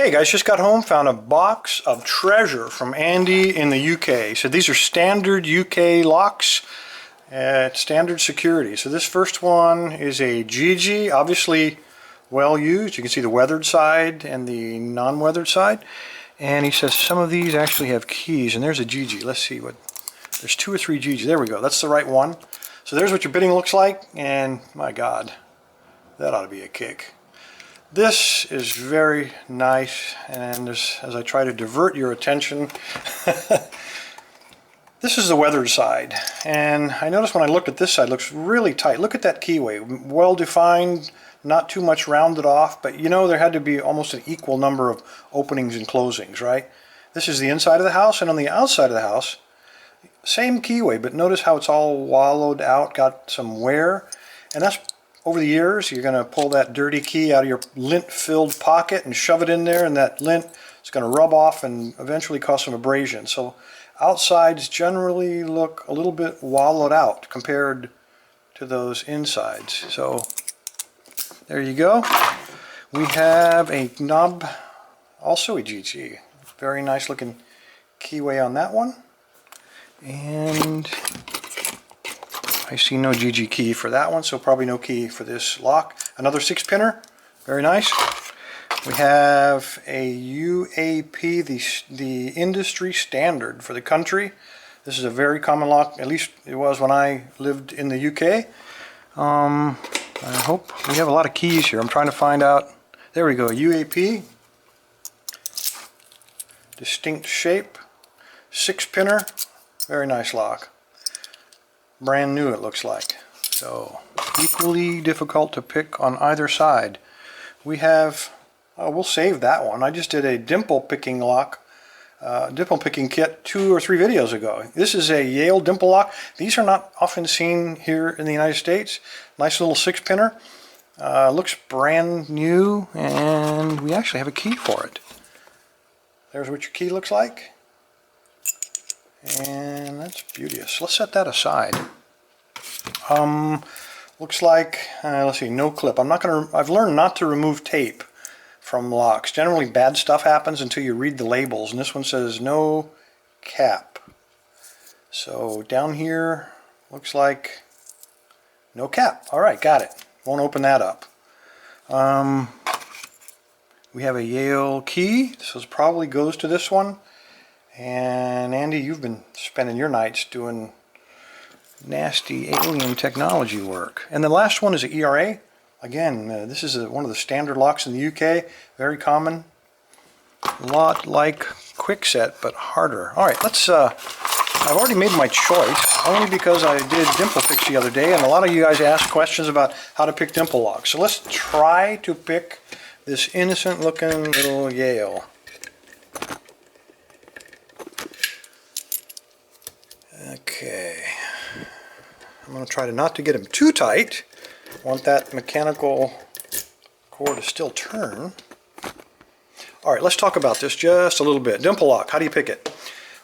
Hey guys, just got home, found a box of treasure from Andy in the UK. So these are standard UK locks at standard security. So this first one is a GG, obviously well used. You can see the weathered side and the non-weathered side. And he says some of these actually have keys, and there's a GG. Let's see what, there's 2 or 3 GGs. There we go, that's the right one. So there's what your bidding looks like, and my God, that ought to be a kick. This is very nice, and as I try to divert your attention, this is the weathered side, and I noticed when I looked at this side, it looks really tight. Look at that keyway, well defined, not too much rounded off, but you know there had to be almost an equal number of openings and closings, right? This is the inside of the house, and on the outside of the house, same keyway, but notice how it's all wallowed out, got some wear, and that's over the years. You're going to pull that dirty key out of your lint-filled pocket and shove it in there, and that lint is going to rub off and eventually cause some abrasion. So outsides generally look a little bit wallowed out compared to those insides. So there you go. We have a knob, also a GG. Very nice looking keyway on that one. And I see no GG key for that one, so probably no key for this lock. Another 6-pinner, very nice. We have a UAP, the industry standard for the country. This is a very common lock, at least it was when I lived in the UK. I hope we have a lot of keys here. I'm trying to find out. There we go, UAP. Distinct shape, 6-pinner, very nice lock. Brand new, it looks like. So equally difficult to pick on either side. We have, we'll save that one. I just did a dimple picking lock, dimple picking kit 2 or 3 videos ago. This is a Yale dimple lock. These are not often seen here in the United States. Nice little 6-pinner. Looks brand new, and we actually have a key for it. There's what your key looks like. And that's beauteous. Let's set that aside. Looks like, let's see, no clip. I've learned not to remove tape from locks. Generally bad stuff happens until you read the labels, and this one says no cap. So down here, looks like no cap. Alright, got it. Won't open that up. We have a Yale key. This probably goes to this one. And Andy, you've been spending your nights doing nasty alien technology work. And the last one is an ERA. Again, this is one of the standard locks in the UK. Very common. A lot like Kwikset, but harder. Alright, let's, I've already made my choice, only because I did dimple picks the other day, and a lot of you guys asked questions about how to pick dimple locks. So let's try to pick this innocent looking little Yale. Okay, I'm going to try not to get them too tight. I want that mechanical core to still turn. Alright, let's talk about this just a little bit. Dimple lock, how do you pick it?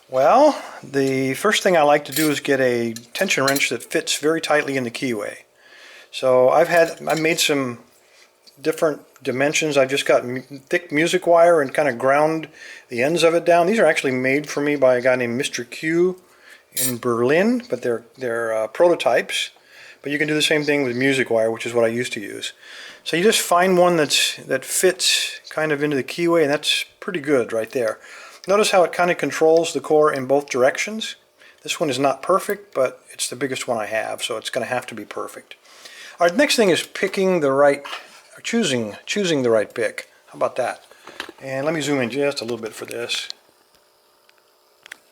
Well, the first thing I like to do is get a tension wrench that fits very tightly in the keyway. So I've made some different dimensions. I've just got thick music wire and kind of ground the ends of it down. These are actually made for me by a guy named Mr. Q in Berlin, but they're prototypes. But you can do the same thing with music wire, which is what I used to use. So you just find one that fits kind of into the keyway, and that's pretty good right there. Notice how it kind of controls the core in both directions. This one is not perfect, but it's the biggest one I have, so it's going to have to be perfect. All right, next thing is picking the right, or choosing the right pick. How about that? And let me zoom in just a little bit for this.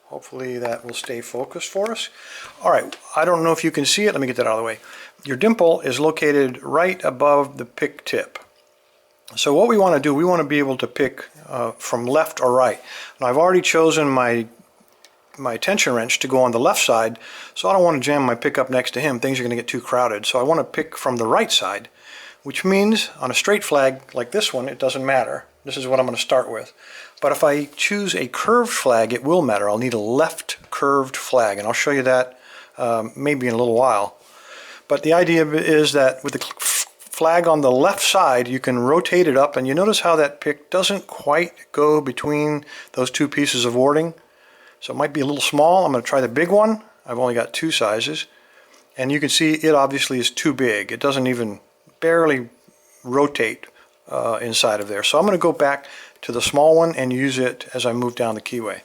Hopefully that will stay focused for us. Alright, I don't know if you can see it. Let me get that out of the way. Your dimple is located right above the pick tip. So what we want to do, we want to be able to pick from left or right. Now I've already chosen my tension wrench to go on the left side, so I don't want to jam my pick up next to him. Things are going to get too crowded. So I want to pick from the right side, which means on a straight flag like this one, it doesn't matter. This is what I'm going to start with. But if I choose a curved flag, it will matter. I'll need a left curved flag, and I'll show you that maybe in a little while. But the idea is that with the flag on the left side, you can rotate it up, and you notice how that pick doesn't quite go between those two pieces of warding. So it might be a little small. I'm going to try the big one. I've only got two sizes. And you can see it obviously is too big. It doesn't even barely rotate inside of there. So I'm going to go back to the small one and use it as I move down the keyway.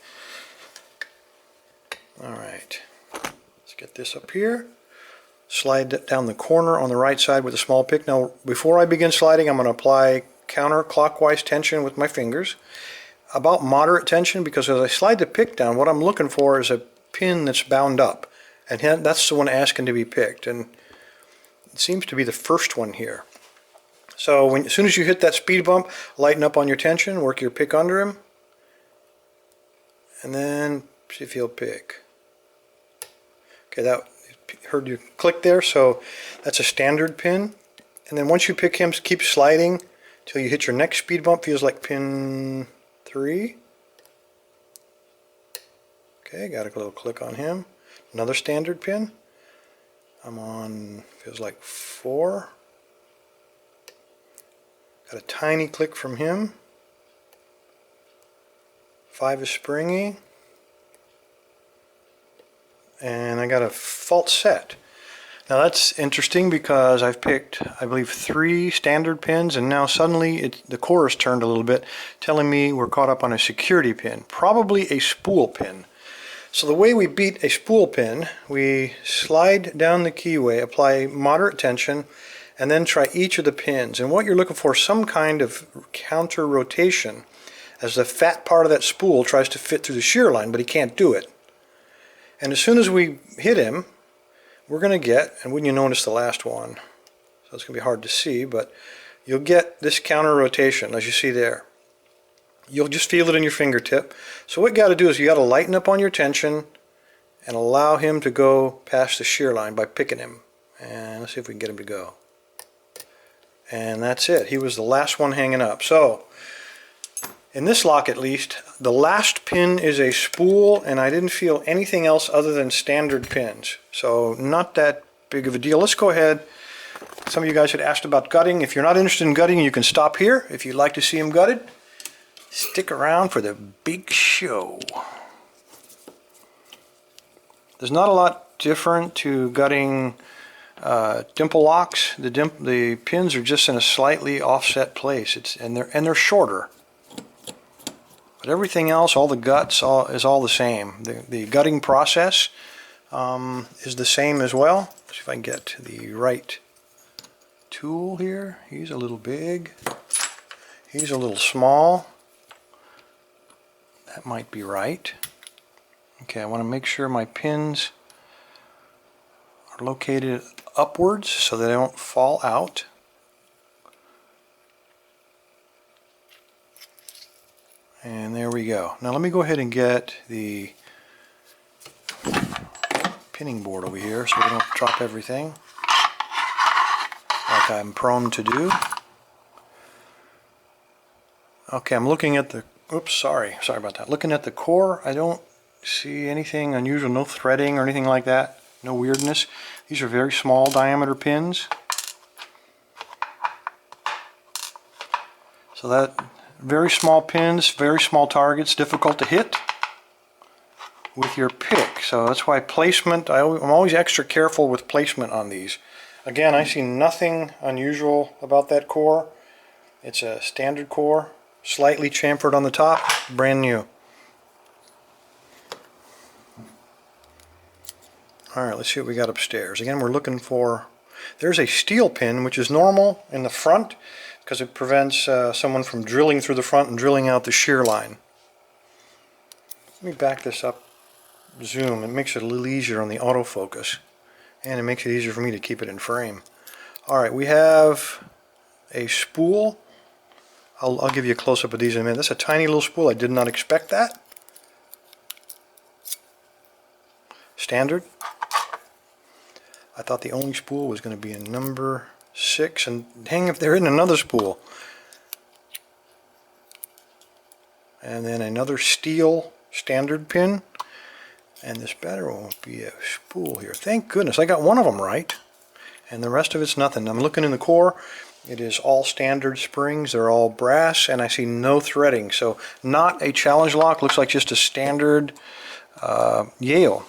Alright, let's get this up here. Slide it down the corner on the right side with a small pick. Now before I begin sliding, I'm going to apply counterclockwise tension with my fingers. About moderate tension, because as I slide the pick down, what I'm looking for is a pin that's bound up. And that's the one asking to be picked. And it seems to be the first one here. So as soon as you hit that speed bump, lighten up on your tension, work your pick under him, and then see if he'll pick. Okay, that heard you click there, so that's a standard pin. And then once you pick him, keep sliding till you hit your next speed bump. Feels like pin 3. Okay, got a little click on him. Another standard pin. I'm on, feels like 4. Got a tiny click from him. 5 is springy. And I got a fault set. Now that's interesting because I've picked, I believe, 3 standard pins, and now suddenly the core has turned a little bit, telling me we're caught up on a security pin, probably a spool pin. So the way we beat a spool pin, we slide down the keyway, apply moderate tension, and then try each of the pins. And what you're looking for is some kind of counter rotation as the fat part of that spool tries to fit through the shear line, but he can't do it. And as soon as we hit him, we're going to get, and wouldn't you notice the last one, so it's going to be hard to see, but you'll get this counter rotation as you see there. You'll just feel it in your fingertip. So what you got to do is you got to lighten up on your tension and allow him to go past the shear line by picking him. And let's see if we can get him to go. And that's it. He was the last one hanging up. So in this lock at least, the last pin is a spool, and I didn't feel anything else other than standard pins. So not that big of a deal. Let's go ahead. Some of you guys had asked about gutting. If you're not interested in gutting, you can stop here. If you'd like to see him gutted, stick around for the big show. There's not a lot different to gutting dimple locks. The pins are just in a slightly offset place. And they're shorter. But everything else, all the guts, is all the same. The gutting process is the same as well. Let's see if I can get the right tool here. He's a little big. He's a little small. That might be right. Okay, I want to make sure my pins are located upwards so they don't fall out. And there we go. Now let me go ahead and get the pinning board over here so we don't drop everything like I'm prone to do. Okay, I'm looking at the, oops, sorry about that. Looking at the core, I don't see anything unusual, no threading or anything like that, no weirdness. These are very small diameter pins. So that, very small pins, very small targets, difficult to hit with your pick. So that's why placement, I'm always extra careful with placement on these. Again, I see nothing unusual about that core. It's a standard core, slightly chamfered on the top, brand new. Alright, let's see what we got upstairs. Again, we're looking for, there's a steel pin, which is normal in the front because it prevents someone from drilling through the front and drilling out the shear line. Let me back this up, zoom. It makes it a little easier on the autofocus, and it makes it easier for me to keep it in frame. Alright, we have a spool. I'll give you a close-up of these in a minute. That's a tiny little spool. I did not expect that. Standard. I thought the only spool was going to be in number 6, and dang if there isn't another spool. And then another steel standard pin, and this better won't be a spool here. Thank goodness I got one of them right, and the rest of it's nothing. I'm looking in the core. It is all standard springs. They're all brass, and I see no threading. So not a challenge lock. Looks like just a standard Yale.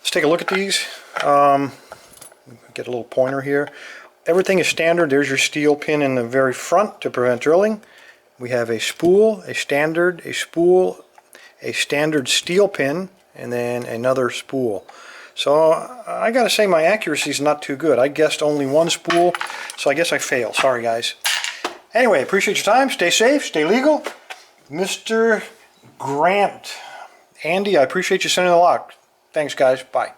Let's take a look at these. Get a little pointer here. Everything is standard. There's your steel pin in the very front to prevent drilling. We have a spool, a standard, a spool, a standard steel pin, and then another spool. So I gotta say my accuracy is not too good. I guessed only one spool, so I guess I failed. Sorry guys. Anyway, appreciate your time. Stay safe, stay legal. Mr. Grant. Andy, I appreciate you sending the lock. Thanks guys. Bye.